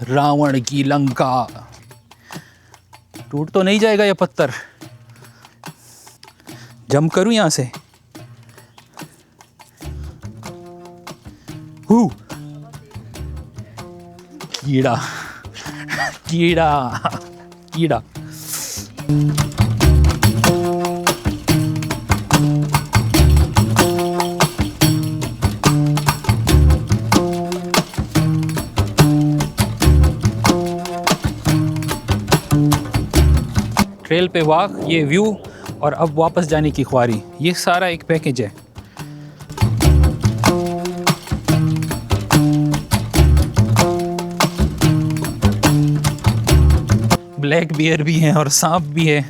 रावण की लंका। टूट तो नहीं जाएगा ये पत्थर? जंप करूं यहां से? कीड़ा कीड़ा कीड़ा। ट्रेल पे वॉक, ये व्यू और अब वापस जाने की ख्वारी, ये सारा एक पैकेज है। ब्लैक बियर भी है और सांप भी है,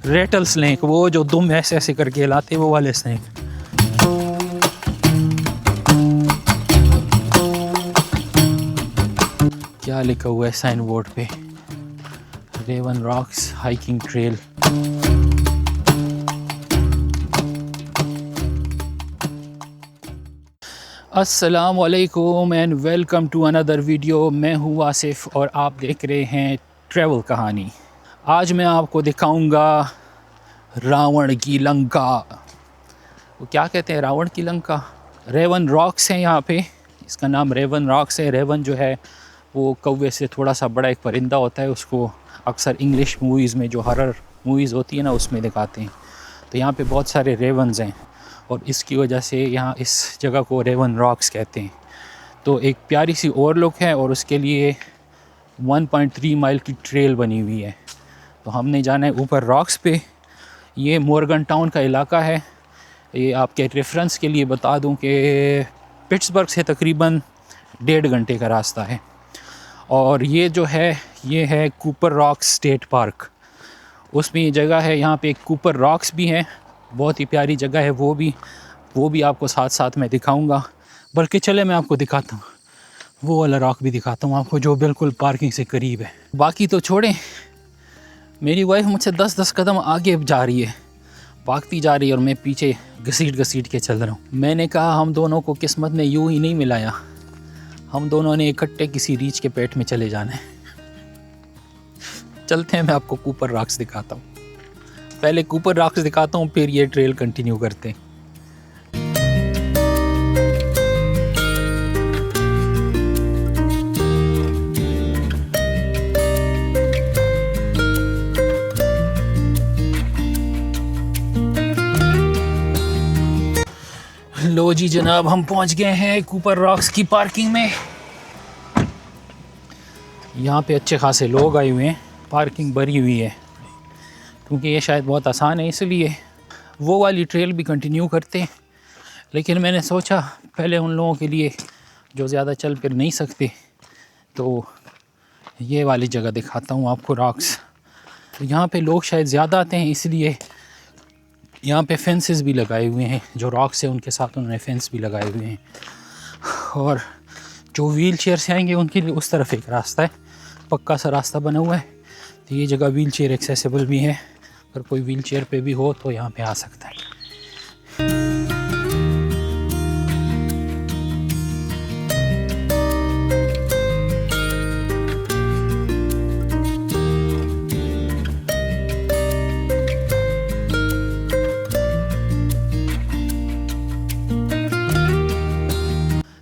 रेटल स्नेक, वो जो दुम ऐसे ऐसे करके लाते वो वाले स्नेक। क्या लिखा हुआ है साइन बोर्ड पे? Raven Rocks hiking trail. अस्सलाम वालेकुम and welcome to another video. मैं हूँ आसिफ और आप देख रहे हैं ट्रैवल कहानी। आज मैं आपको दिखाऊंगा रावण की लंका। वो क्या कहते हैं, रावण की लंका? रेवन रॉक्स हैं यहाँ पे, इसका नाम रेवन रॉक्स है। रेवन जो है वो कौवे से थोड़ा सा बड़ा एक परिंदा होता है, उसको अक्सर इंग्लिश मूवीज़ में जो हॉरर मूवीज़ होती है ना उसमें दिखाते हैं। तो यहाँ पे बहुत सारे रेवन्स हैं और इसकी वजह से यहाँ इस जगह को रेवन रॉक्स कहते हैं। तो एक प्यारी सी ओवरलुक है और उसके लिए 1.3 माइल की ट्रेल बनी हुई है। तो हमने जाना है ऊपर रॉक्स पे। ये मॉर्गन टाउन का इलाका है। ये आपके रेफरेंस के लिए बता दूं कि पिट्सबर्ग से तकरीबन 1.5 घंटे का रास्ता है। और ये जो है ये है कूपर रॉक्स स्टेट पार्क, उसमें ये जगह है। यहाँ पे एक कूपर रॉक्स भी है, बहुत ही प्यारी जगह है। वो भी आपको साथ साथ मैं दिखाऊंगा। बल्कि चले मैं आपको दिखाता हूँ, वो वाला रॉक भी दिखाता हूँ आपको जो बिल्कुल पार्किंग से करीब है। बाकी तो छोड़ें, मेरी वाइफ मुझसे 10-10 कदम आगे जा रही है, भागती जा रही है और मैं पीछे घसीट के चल रहा हूँ। मैंने कहा हम दोनों को किस्मत ने यूं ही नहीं मिलाया, हम दोनों ने इकट्ठे किसी रीछ के पेट में चले जाना है। चलते हैं, मैं आपको कूपर रॉक्स दिखाता हूँ। पहले कूपर रॉक्स दिखाता हूँ, फिर ये ट्रेल कंटिन्यू करते हैं। लो जी जनाब, हम पहुंच गए हैं कूपर रॉक्स की पार्किंग में। यहाँ पे अच्छे खासे लोग आए हुए हैं, पार्किंग भरी हुई है क्योंकि ये शायद बहुत आसान है, इसलिए वो वाली ट्रेल भी कंटिन्यू करते हैं। लेकिन मैंने सोचा पहले उन लोगों के लिए जो ज़्यादा चल फिर नहीं सकते, तो ये वाली जगह दिखाता हूँ आपको, रॉक्स। तो यहाँ पे लोग शायद ज़्यादा आते हैं, इसलिए यहाँ पे फेंसेस भी लगाए हुए हैं। जो रॉक्स है उनके साथ उन्होंने फेंस भी लगाए हुए हैं। और जो व्हील चेयर से आएंगे उनके लिए उस तरफ एक रास्ता है, पक्का सा रास्ता बना हुआ है। तो ये जगह व्हील चेयर एक्सेसिबल भी है, अगर कोई व्हील चेयर पे भी हो तो यहाँ पे आ सकता है।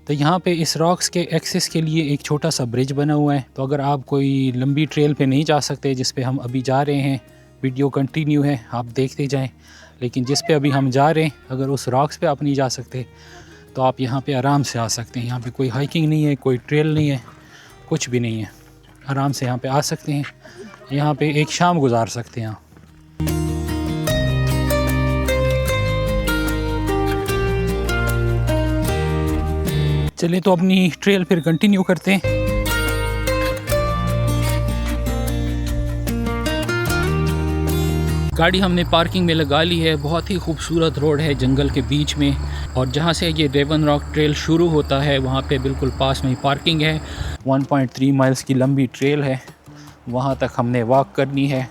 तो यहाँ पे इस रॉक्स के एक्सेस के लिए एक छोटा सा ब्रिज बना हुआ है। तो अगर आप कोई लंबी ट्रेल पे नहीं जा सकते, जिस पे हम अभी जा रहे हैं, वीडियो कंटिन्यू है, आप देखते जाएं। लेकिन जिस पे अभी हम जा रहे हैं, अगर उस रॉक्स पे आप नहीं जा सकते तो आप यहाँ पे आराम से आ सकते हैं। यहाँ पे कोई हाइकिंग नहीं है, कोई ट्रेल नहीं है, कुछ भी नहीं है। आराम से यहाँ पे आ सकते हैं, यहाँ पे एक शाम गुजार सकते हैं। चलिए तो अपनी ट्रेल फिर कंटिन्यू करते हैं। गाड़ी हमने पार्किंग में लगा ली है। बहुत ही खूबसूरत रोड है जंगल के बीच में, और जहाँ से ये रेवन रॉक ट्रेल शुरू होता है वहाँ पे बिल्कुल पास में ही पार्किंग है। 1.3 माइल्स की लंबी ट्रेल है, वहाँ तक हमने वॉक करनी है।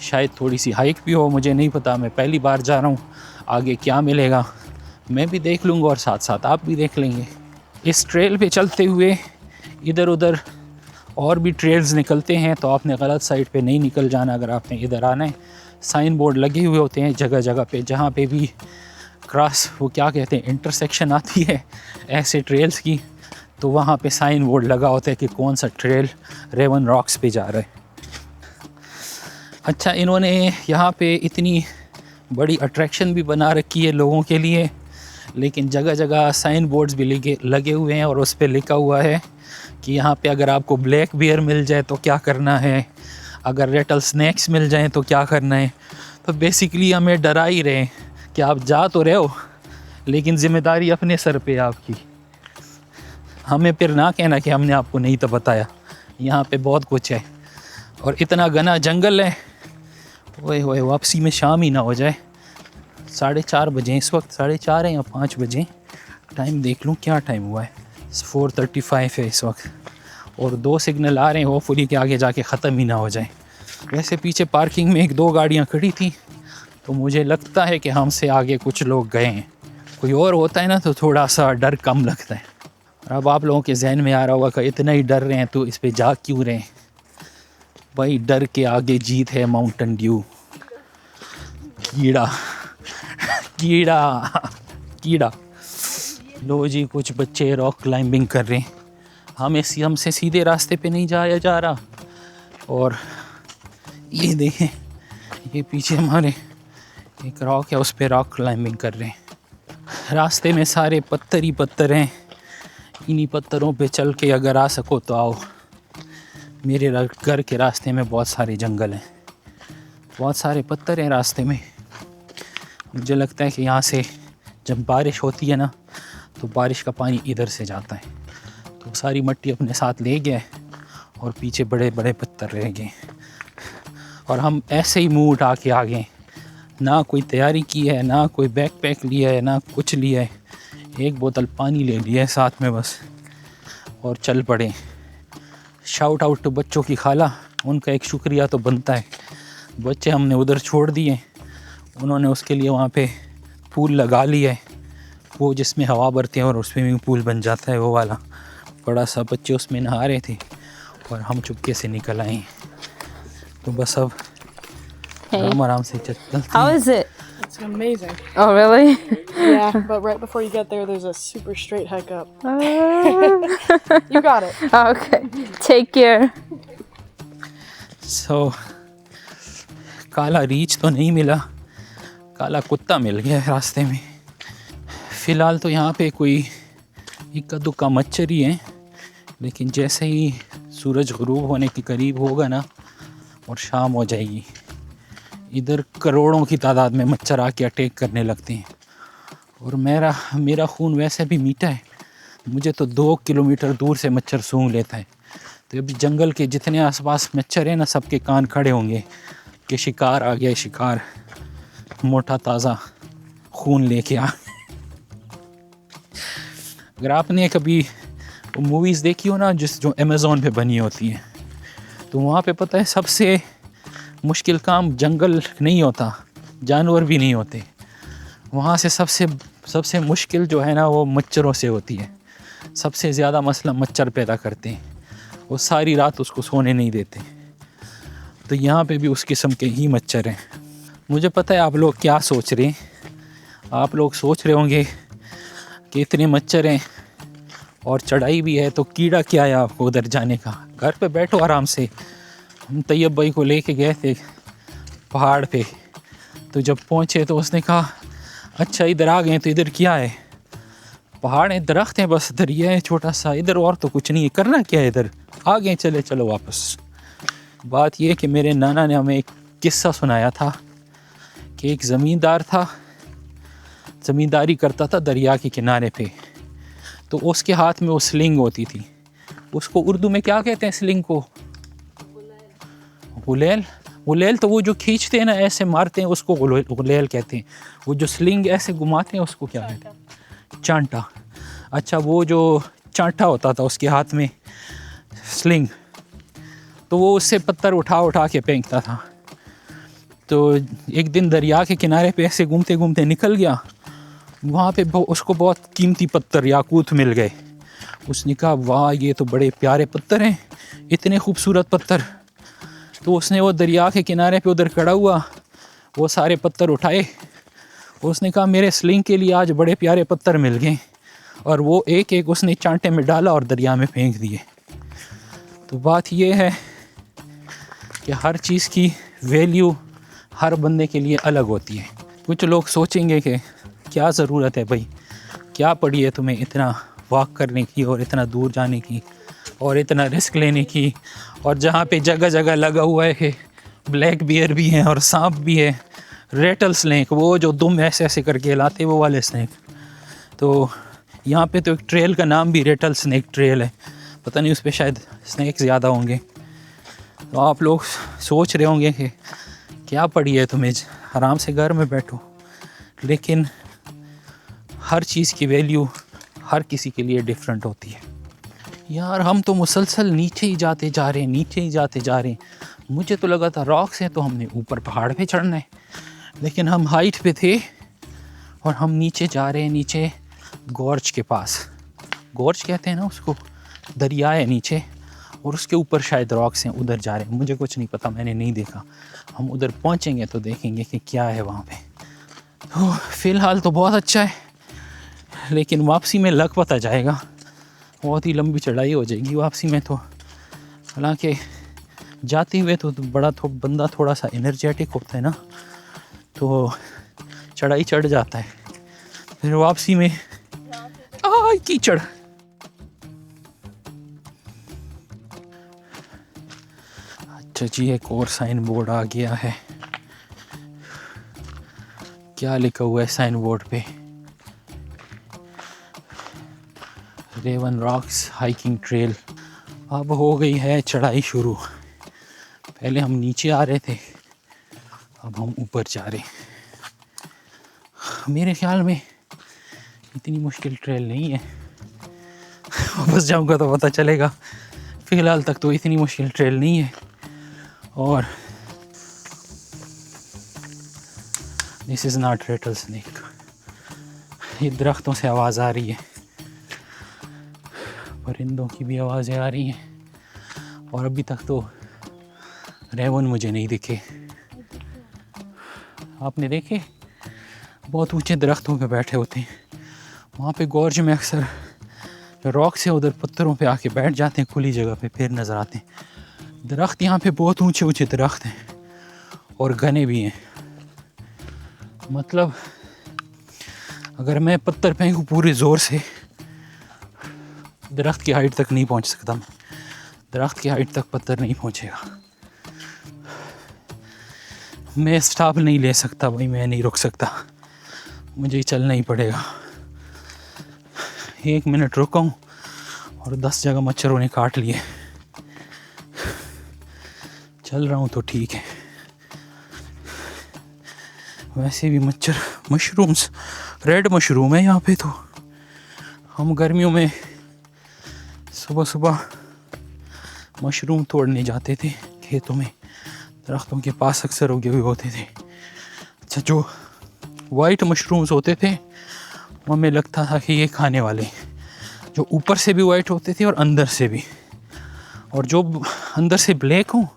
शायद थोड़ी सी हाइक भी हो, मुझे नहीं पता, मैं पहली बार जा रहा हूँ। आगे क्या मिलेगा मैं भी देख लूँगा और साथ साथ आप भी देख लेंगे। इस ट्रेल पे चलते हुए इधर उधर और भी ट्रेल्स निकलते हैं, तो आपने गलत साइड पे नहीं निकल जाना। अगर आपने इधर आना है, साइन बोर्ड लगे हुए होते हैं जगह जगह पे, जहाँ पे भी क्रॉस वो क्या कहते हैं इंटरसेक्शन आती है ऐसे ट्रेल्स की, तो वहाँ पे साइन बोर्ड लगा होता है कि कौन सा ट्रेल रेवन रॉक्स पे जा रहा है। अच्छा, इन्होंने यहाँ पे इतनी बड़ी अट्रैक्शन भी बना रखी है लोगों के लिए, लेकिन जगह जगह साइन बोर्ड्स भी लगे हुए हैं और उस पर लिखा हुआ है कि यहाँ पे अगर आपको ब्लैक बियर मिल जाए तो क्या करना है, अगर रेटल स्नैक्स मिल जाएं तो क्या करना है। तो बेसिकली हमें डरा ही रहे हैं कि आप जा तो रहे हो, लेकिन ज़िम्मेदारी अपने सर पे आपकी। हमें फिर ना कहना कि हमने आपको नहीं तो बताया। यहाँ पे बहुत कुछ है और इतना घना जंगल है। ओए होए, वापसी में शाम ही ना हो जाए। 4:30 बजे इस वक्त, 4:30 है या 5 बजे, टाइम देख लूँ क्या टाइम हुआ है। 4:35 है इस वक्त और 2 सिग्नल आ रहे हैं, होपफुली कि आगे जाके ख़त्म ही ना हो जाए। वैसे पीछे पार्किंग में 1-2 गाड़ियाँ खड़ी थी, तो मुझे लगता है कि हमसे आगे कुछ लोग गए हैं। कोई और होता है ना तो थोड़ा सा डर कम लगता है। और अब आप लोगों के जहन में आ रहा होगा कि इतना ही डर रहे हैं तो इस पे जा क्यों रहे हैं। भाई डर के आगे जीत है माउंटेन ड्यू। कीड़ा कीड़ा कीड़ा। लो जी, कुछ बच्चे रॉक क्लाइंबिंग कर रहे हैं। हमसे सीधे रास्ते पे नहीं जाया जा रहा। और ये देखें, ये पीछे हमारे एक रॉक है, उस पे रॉक क्लाइंबिंग कर रहे हैं। रास्ते में सारे पत्थर ही पत्थर हैं। इन्हीं पत्थरों पे चल के अगर आ सको तो आओ। मेरे घर के रास्ते में बहुत सारे जंगल हैं, बहुत सारे पत्थर हैं रास्ते में। मुझे लगता है कि यहाँ से जब बारिश होती है ना, तो बारिश का पानी इधर से जाता है, तो सारी मिट्टी अपने साथ ले गया और पीछे बड़े बड़े पत्थर रह गए। और हम ऐसे ही मुँह उठा के आ गए, ना कोई तैयारी की है, ना कोई बैकपैक लिया है, ना कुछ लिया है। एक बोतल पानी ले लिया है साथ में बस, और चल पड़े। शाउट आउट टू बच्चों की खाला, उनका एक शुक्रिया तो बनता है। बच्चे हमने उधर छोड़ दिए, उन्होंने उसके लिए वहाँ पे पूल लगा लिया है, वो जिसमें हवा भरते हैं और उसमें भी पूल बन जाता है, वो वाला बड़ा सा। बच्चे उसमें नहा रहे थे और हम चुपके से निकल आए। तो बस अब आराम से चलते हैं। How is it? It's amazing. Oh, really? Yeah, but right before you get there, there's a super straight hike up. You got it. Okay. Take care. So, काला रीछ तो नहीं मिला, काला कुत्ता मिल गया है रास्ते में। फ़िलहाल तो यहाँ पे कोई इक्का दुक्का मच्छर ही है, लेकिन जैसे ही सूरज गुरूब होने के करीब होगा ना और शाम हो जाएगी, इधर करोड़ों की तादाद में मच्छर आके अटैक करने लगते हैं। और मेरा खून वैसे भी मीठा है, मुझे तो 2 किलोमीटर दूर से मच्छर सूंघ लेता है। तो अभी जंगल के जितने आसपास मच्छर हैं ना, सबके कान खड़े होंगे कि शिकार आ गया, शिकार मोटा ताज़ा खून लेके आ। अगर आपने कभी वो मूवीज़ देखी हो ना जो अमेज़ॉन पे बनी होती हैं, तो वहाँ पे पता है सबसे मुश्किल काम जंगल नहीं होता, जानवर भी नहीं होते। वहाँ से सबसे मुश्किल जो है ना वो मच्छरों से होती है। सबसे ज़्यादा मसला मच्छर पैदा करते हैं, वो सारी रात उसको सोने नहीं देते। तो यहाँ पे भी उस किस्म के ही मच्छर हैं। मुझे पता है आप लोग क्या सोच रहे हैं। आप लोग सोच रहे होंगे कि इतने मच्छर हैं और चढ़ाई भी है, तो कीड़ा क्या है आपको उधर जाने का। घर पे बैठो आराम से। हम तैयब भाई को लेके गए थे पहाड़ पे, तो जब पहुँचे तो उसने कहा अच्छा इधर आ गए, तो इधर क्या है, पहाड़ है, दरख्त है, बस दरिया है छोटा सा, इधर और तो कुछ नहीं है, करना क्या है इधर, आ गए, चलो वापस। बात यह कि मेरे नाना ने हमें एक किस्सा सुनाया था कि एक ज़मींदार था, ज़मींदारी करता था दरिया के किनारे पे। तो उसके हाथ में वो स्लिंग होती थी, उसको उर्दू में क्या कहते हैं स्लिंग को, गुलेल। गुलेल तो वो जो खींचते हैं ना, ऐसे मारते हैं, उसको गुलेल कहते हैं। वो जो स्लिंग ऐसे घुमाते हैं उसको क्या कहते हैं, चांटा। अच्छा, वो जो चांटा होता था उसके हाथ में स्लिंग, तो वो उससे पत्थर उठा के फेंकता था। तो एक दिन दरिया के किनारे पे ऐसे घूमते घूमते निकल गया, वहाँ पे उसको बहुत कीमती पत्थर याकूत मिल गए। उसने कहा वाह, ये तो बड़े प्यारे पत्थर हैं, इतने खूबसूरत पत्थर। तो उसने वो दरिया के किनारे पे उधर खड़ा हुआ, वो सारे पत्थर उठाए। उसने कहा मेरे स्लिंग के लिए आज बड़े प्यारे पत्थर मिल गए, और वो एक एक उसने चांटे में डाला और दरिया में फेंक दिए। तो बात ये है कि हर चीज़ की वैल्यू हर बंदे के लिए अलग होती है। कुछ लोग सोचेंगे कि क्या ज़रूरत है भाई, क्या पड़ी है तुम्हें इतना वॉक करने की और इतना दूर जाने की और इतना रिस्क लेने की, और जहाँ पे जगह जगह लगा हुआ है कि ब्लैक बियर भी है और सांप भी है, रेटल स्नेक, वो जो दुम ऐसे ऐसे करके लाते वो वाले स्नेक। तो यहाँ पे तो एक ट्रेल का नाम भी रेटल स्नेक ट्रेल है, पता नहीं उस पर शायद स्नेक ज़्यादा होंगे। तो आप लोग सोच रहे होंगे कि क्या पड़ी है तुम्हें, आराम से घर में बैठो। लेकिन हर चीज़ की वैल्यू हर किसी के लिए डिफरेंट होती है। यार हम तो मुसलसल नीचे ही जाते जा रहे हैं, नीचे ही जाते जा रहे हैं। मुझे तो लगा था रॉक्स हैं तो हमने ऊपर पहाड़ पे चढ़ना है, लेकिन हम हाइट पे थे और हम नीचे जा रहे हैं, नीचे गॉर्ज के पास। गॉर्ज कहते हैं ना उसको, दरिया है नीचे और उसके ऊपर शायद रॉक्स हैं, उधर जा रहे हैं। मुझे कुछ नहीं पता, मैंने नहीं देखा। हम उधर पहुंचेंगे तो देखेंगे कि क्या है वहाँ पे। तो फ़िलहाल तो बहुत अच्छा है, लेकिन वापसी में लग पता जाएगा, बहुत ही लंबी चढ़ाई हो जाएगी वापसी में। तो हालांकि जाते हुए तो बंदा थोड़ा सा एनर्जेटिक होता है ना, तो चढ़ाई चढ़ जाता है। फिर वापसी में कीचड़। अच्छा जी, एक और साइन बोर्ड आ गया है। क्या लिखा हुआ है साइन बोर्ड पे? Raven Rocks hiking trail. अब हो गई है चढ़ाई शुरू। पहले हम नीचे आ रहे थे, अब हम ऊपर जा रहे हैं। मेरे ख्याल में इतनी मुश्किल ट्रेल नहीं है, वापस जाऊंगा तो पता चलेगा। फ़िलहाल तक तो इतनी मुश्किल ट्रेल नहीं है। और this is not Ratle snake. ये दरख्तों से आवाज़ आ रही है, परिंदों की भी आवाज़ें आ रही हैं। और अभी तक तो रेवन मुझे नहीं दिखे। आपने देखे? बहुत ऊंचे दरख्तों पे बैठे होते हैं। वहाँ पे गॉर्ज में अक्सर रॉक से उधर पत्थरों पे आके बैठ जाते हैं, खुली जगह पे, फिर नज़र आते हैं। दरख्त यहाँ पे बहुत ऊंचे ऊंचे दरख्त हैं और घने भी हैं। मतलब अगर मैं पत्थर फेंकूँ पूरे ज़ोर से, दरख्त की हाइट तक नहीं पहुँच सकता मैं। दरख्त की हाइट तक पत्थर नहीं पहुँचेगा। मैं स्टॉप नहीं ले सकता भाई, मैं नहीं रुक सकता, मुझे चलना ही पड़ेगा। 1 मिनट रुका हूँ और 10 जगह मच्छरों ने काट लिए। चल रहा हूँ तो ठीक है, वैसे भी मशरूम्स रेड मशरूम है यहाँ पे। तो हम गर्मियों में सुबह सुबह मशरूम तोड़ने जाते थे खेतों में, दरख्तों के पास अक्सर उगे हुए होते थे। अच्छा, जो वाइट मशरूम्स होते थे वो हमें लगता था कि ये खाने वाले, जो ऊपर से भी वाइट होते थे और अंदर से भी, और जो अंदर से ब्लैक हो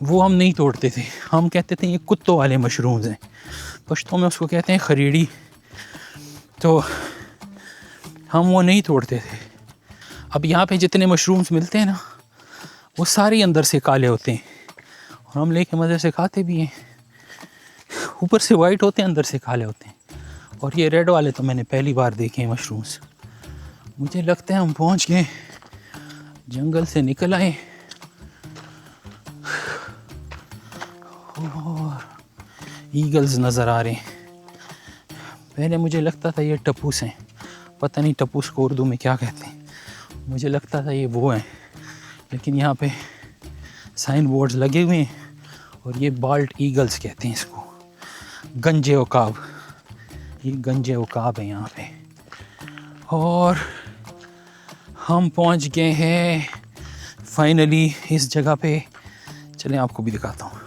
वो हम नहीं तोड़ते थे। हम कहते थे ये कुत्तों वाले मशरूम्स हैं, पश्तो में उसको कहते हैं खरीड़ी। तो हम वो नहीं तोड़ते थे। अब यहाँ पे जितने मशरूम्स मिलते हैं ना, वो सारे अंदर से काले होते हैं और हम लेके मज़े से खाते भी हैं। ऊपर से वाइट होते हैं, अंदर से काले होते हैं। और ये रेड वाले तो मैंने पहली बार देखे हैं मशरूम्स। मुझे लगता है हम पहुँच गए, जंगल से निकल आए और ईगल्स नज़र आ रहे हैं। पहले मुझे लगता था ये टपूस हैं, पता नहीं टपूस को उर्दू में क्या कहते हैं। मुझे लगता था ये वो हैं, लेकिन यहाँ पे साइन बोर्ड्स लगे हुए हैं और ये बाल्ट ईगल्स कहते हैं इसको, गंजे उकाब। ये गंजे उकाब है यहाँ पे। और हम पहुँच गए हैं फाइनली इस जगह पे। चलें आपको भी दिखाता हूँ।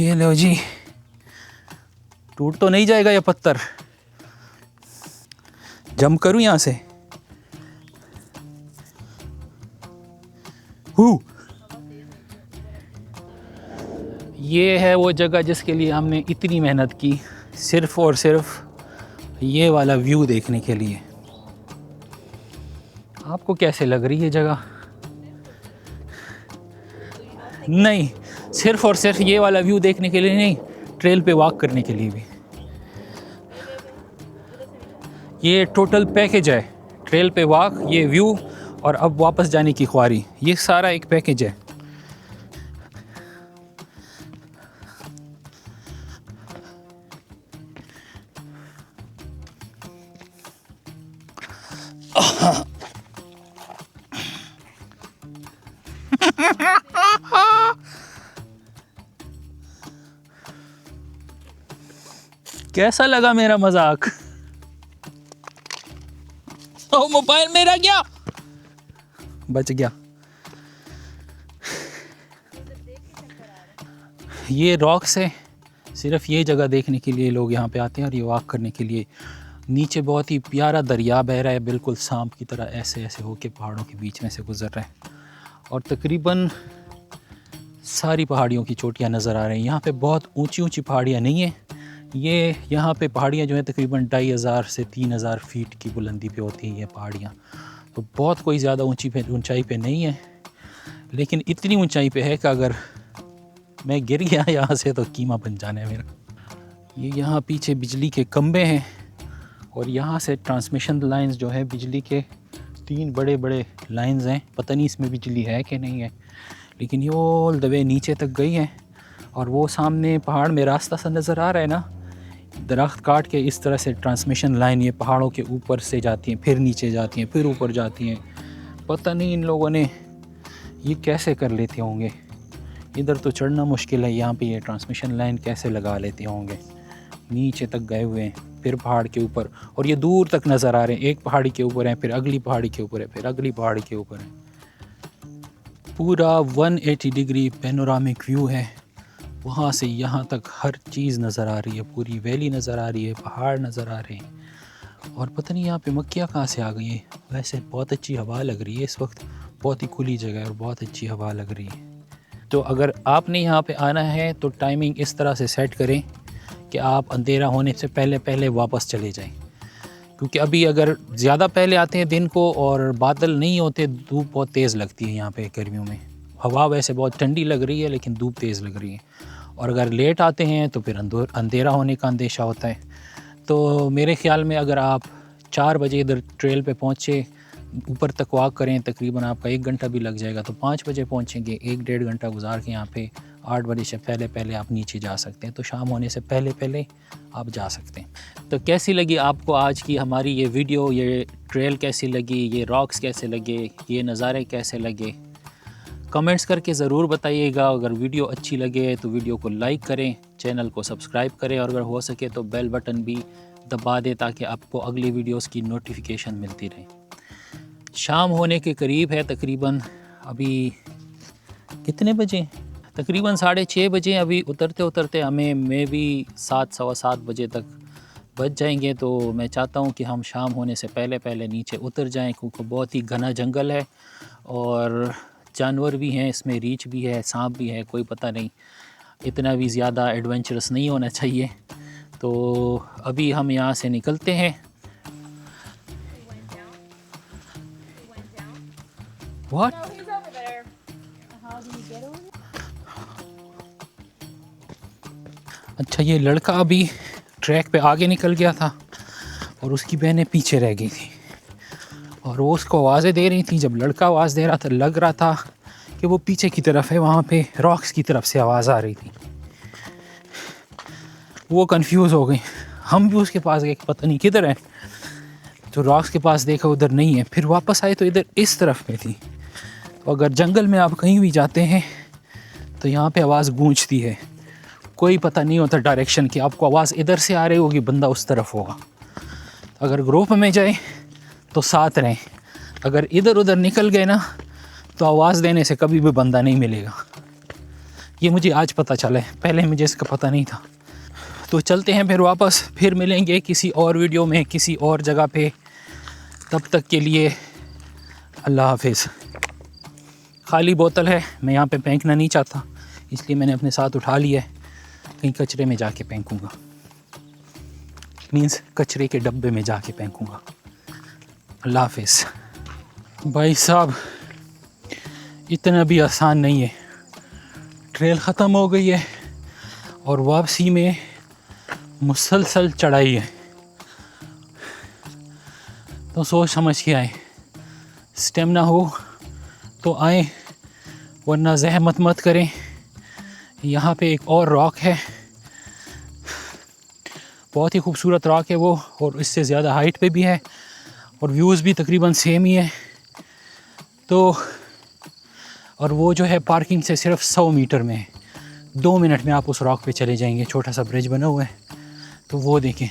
ये लो जी, टूट तो नहीं जाएगा ये पत्थर? जंप करूं यहाँ से? ये है वो जगह जिसके लिए हमने इतनी मेहनत की, सिर्फ और सिर्फ ये वाला व्यू देखने के लिए। आपको कैसे लग रही है जगह? नहीं, सिर्फ और सिर्फ ये वाला व्यू देखने के लिए नहीं, ट्रेल पे वॉक करने के लिए भी। ये टोटल पैकेज है, ट्रेल पे वॉक, ये व्यू और अब वापस जाने की ख्वारी, ये सारा एक पैकेज है। कैसा लगा मेरा मजाक? ओ, मोबाइल मेरा गया, बच गया। ये रॉक्स है, सिर्फ ये जगह देखने के लिए लोग यहाँ पे आते हैं और ये वॉक करने के लिए। नीचे बहुत ही प्यारा दरिया बह रहा है, बिल्कुल सांप की तरह ऐसे ऐसे होके पहाड़ों के बीच में से गुजर रहा है और तकरीबन सारी पहाड़ियों की चोटियाँ नज़र आ रही हैं। यहाँ पे बहुत ऊंची ऊंची पहाड़ियाँ नहीं हैं, ये यहाँ पे पहाड़ियाँ जो हैं तकरीबन 2500 से 3000 फीट की बुलंदी पे होती हैं ये पहाड़ियाँ। तो बहुत कोई ज़्यादा ऊंचाई पे नहीं है, लेकिन इतनी ऊंचाई पे है कि अगर मैं गिर गया यहाँ से तो कीमा बन जाना है मेरा। ये यहाँ पीछे बिजली के खंभे हैं और यहाँ से ट्रांसमिशन लाइंस जो है बिजली के 3 बड़े बड़े लाइंस हैं। पता नहीं इसमें बिजली है कि नहीं है, लेकिन ये ऑल द वे नीचे तक गई है। और वो सामने पहाड़ में रास्ता सा नज़र आ रहा है ना, दरख्त काट के इस तरह से ट्रांसमिशन लाइन ये पहाड़ों के ऊपर से जाती हैं, फिर नीचे जाती हैं, फिर ऊपर जाती हैं। पता नहीं इन लोगों ने ये कैसे कर लेते होंगे, इधर तो चढ़ना मुश्किल है, यहाँ पे ये ट्रांसमिशन लाइन कैसे लगा लेते होंगे। नीचे तक गए हुए हैं, फिर पहाड़ के ऊपर, और ये दूर तक नज़र आ रहे हैं। एक पहाड़ी के ऊपर है, फिर अगली पहाड़ी के ऊपर है, फिर अगली पहाड़ी के ऊपर है। पूरा 180 डिग्री पैनोरामिक व्यू है, वहाँ से यहाँ तक हर चीज़ नज़र आ रही है, पूरी वैली नज़र आ रही है, पहाड़ नज़र आ रहे हैं। और पता नहीं यहाँ पे मक्खियाँ कहाँ से आ गई हैं। वैसे बहुत अच्छी हवा लग रही है इस वक्त, बहुत ही खुली जगह है और बहुत अच्छी हवा लग रही है। तो अगर आपने यहाँ पे आना है तो टाइमिंग इस तरह से सेट करें कि आप अंधेरा होने से पहले पहले वापस चले जाएं, क्योंकि अभी अगर ज़्यादा पहले आते हैं दिन को और बादल नहीं होते, धूप बहुत तेज़ लगती है यहाँ पे गर्मियों में। हवा वैसे बहुत ठंडी लग रही है लेकिन धूप तेज़ लग रही है। और अगर लेट आते हैं तो फिर अंधेरा होने का अंदेशा होता है। तो मेरे ख़्याल में अगर आप 4 बजे इधर ट्रेल पे पहुँचे, ऊपर तक वॉक करें, तकरीबन आपका 1 घंटा भी लग जाएगा। तो 5 बजे पहुँचेंगे, 1-1.5 घंटा गुजार के यहाँ पे 8 बजे से पहले पहले आप नीचे जा सकते हैं। तो शाम होने से पहले पहले आप जा सकते हैं। तो कैसी लगी आपको आज की हमारी ये वीडियो? ये ट्रेल कैसी लगी, ये रॉक्स कैसे लगे, ये नज़ारे कैसे लगे? कमेंट्स करके ज़रूर बताइएगा। अगर वीडियो अच्छी लगे तो वीडियो को लाइक करें, चैनल को सब्सक्राइब करें और अगर हो सके तो बेल बटन भी दबा दें ताकि आपको अगली वीडियोस की नोटिफिकेशन मिलती रहे। शाम होने के करीब है, तकरीबन अभी कितने बजे? तकरीबन 6:30 बजे। अभी उतरते उतरते हमें मे भी 7, सवा 7 बजे तक बच जाएंगे। तो मैं चाहता हूँ कि हम शाम होने से पहले पहले नीचे उतर जाएं, क्योंकि बहुत ही घना जंगल है और जानवर भी हैं इसमें, रीछ भी है, सांप भी है, कोई पता नहीं, इतना भी ज़्यादा एडवेंचरस नहीं होना चाहिए। तो अभी हम यहाँ से निकलते हैं। What? अच्छा, ये लड़का अभी ट्रैक पे आगे निकल गया था और उसकी बहनें पीछे रह गई थी और वो उसको आवाज़ें दे रही थी। जब लड़का आवाज़ दे रहा था लग रहा था कि वो पीछे की तरफ है, वहाँ पे रॉक्स की तरफ से आवाज़ आ रही थी। वो कंफ्यूज हो गई। हम भी उसके पास गए, पता नहीं किधर है। तो रॉक्स के पास देखा, उधर नहीं है। फिर वापस आए तो इधर इस तरफ में थी। तो अगर जंगल में आप कहीं भी जाते हैं तो यहाँ पे आवाज़ गूंजती है, कोई पता नहीं होता डायरेक्शन की। आपको आवाज़ इधर से आ रही होगी, बंदा उस तरफ होगा। अगर ग्रुप में जाए तो साथ रहें, अगर इधर उधर निकल गए ना तो आवाज़ देने से कभी भी बंदा नहीं मिलेगा। ये मुझे आज पता चला है, पहले मुझे इसका पता नहीं था। तो चलते हैं फिर वापस, फिर मिलेंगे किसी और वीडियो में किसी और जगह पे। तब तक के लिए अल्लाह हाफिज़। खाली बोतल है, मैं यहाँ पे फेंकना नहीं चाहता, इसलिए मैंने अपने साथ उठा लिया है। कहीं कचरे में जाके फेंकूँगा, मीन्स कचरे के डब्बे में जाके फेंकूँगा। अल्लाह हाफिज़। भाई साहब इतना भी आसान नहीं है, ट्रेल ख़त्म हो गई है और वापसी में मुसलसल चढ़ाई है। तो सोच समझ के आए, स्टेमिना हो तो आए, वरना ज़हमत मत करें। यहाँ पे एक और रॉक है, बहुत ही खूबसूरत रॉक है वो, और इससे ज़्यादा हाइट पे भी है और व्यूज़ भी तकरीबन सेम ही है। तो और वो जो है पार्किंग से सिर्फ 100 मीटर में है। 2 मिनट में आप उस रॉक पे चले जाएंगे। छोटा सा ब्रिज बना हुआ है, तो वो देखें।